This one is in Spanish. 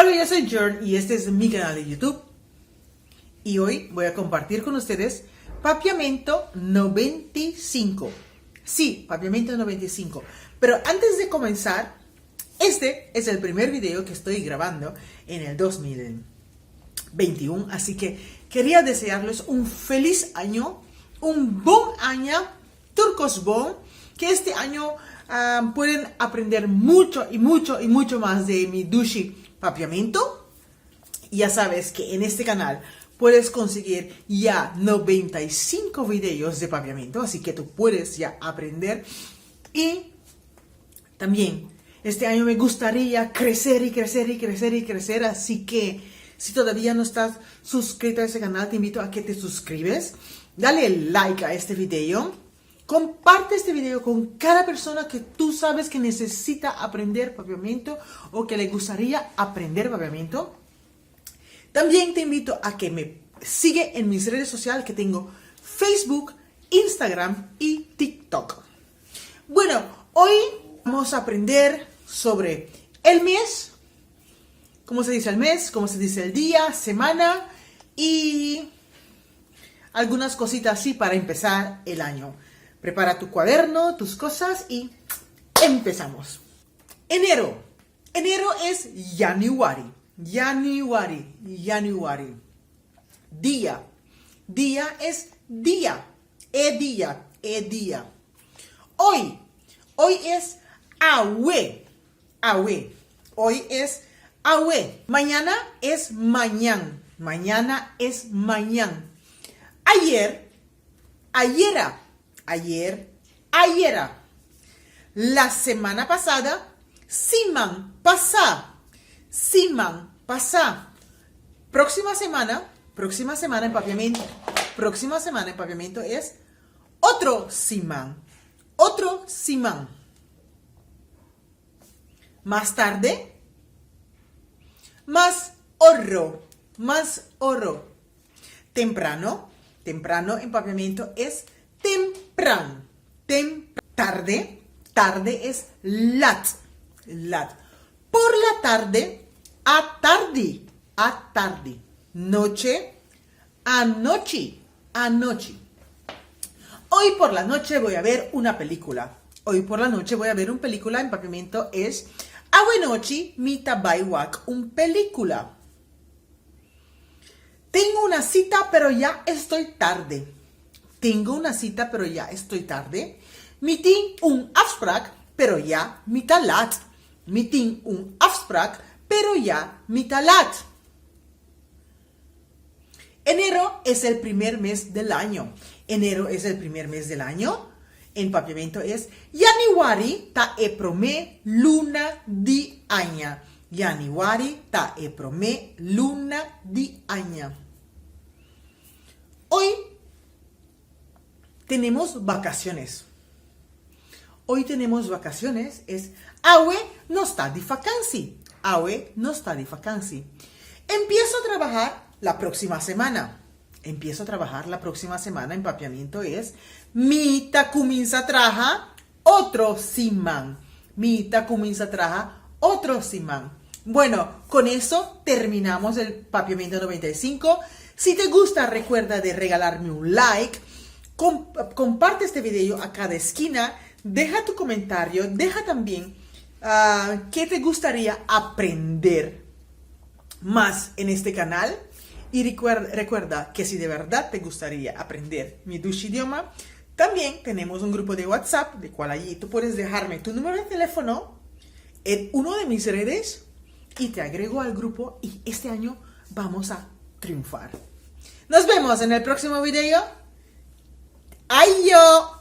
Hola, yo soy Jern y este es mi canal de YouTube. Y hoy voy a compartir con ustedes Papiamento 95. Sí, Papiamento 95. Pero antes de comenzar, este es el primer video que estoy grabando en el 2021. Así que quería desearles un feliz año, un buen año, turcos bon, que este año pueden aprender mucho más de mi Dushi Papiamento. Ya sabes que en este canal puedes conseguir ya 95 videos de papiamento, así que tú puedes ya aprender. Y también este año me gustaría crecer, así que si todavía no estás suscrito a este canal, te invito a que te suscribes, dale like a este video, comparte este video con cada persona que tú sabes que necesita aprender papiamento o que le gustaría aprender papiamento. También te invito a que me siga en mis redes sociales, que tengo Facebook, Instagram y TikTok. Bueno, hoy vamos a aprender sobre el mes, cómo se dice el mes, cómo se dice el día, semana y algunas cositas así para empezar el año. Prepara tu cuaderno, tus cosas y empezamos. Enero. Enero es January. January. Día. Día es día. Día. Hoy es Awe. Hoy es Awe. Mañana es mañana. Mañana es mañana. Ayera. La semana pasada, Siman pasá. Próxima semana en papiamento. Próxima semana en papiamento es otro Siman. Más tarde, más oro. Temprano en papiamento es temprano. Tarde es lat. Por la tarde, a tarde. Noche, anoche. Hoy por la noche voy a ver una película. En papiamento es Awenochi mita baiwak, un película. Tengo una cita, pero ya estoy tarde. Meeting un afspraak, pero ya mita lat. Meeting un afspraak, pero ya mita lat. Enero es el primer mes del año. En papiamento es Januari ta eprome luna di aña. Hoy tenemos vacaciones. Es Awe no está di vacancy. Empiezo a trabajar la próxima semana. En papiamento es Mita comienza traja otro siman. Bueno, con eso terminamos el papiamento 95. Si te gusta, recuerda de regalarme un like. Comparte este video a cada esquina. Deja tu comentario. Deja también qué te gustaría aprender más en este canal. Y recuerda que si de verdad te gustaría aprender mi Dushi idioma, también tenemos un grupo de WhatsApp, de cual allí tú puedes dejarme tu número de teléfono en uno de mis redes y te agrego al grupo y este año vamos a triunfar. Nos vemos en el próximo video. ¡Ay yo!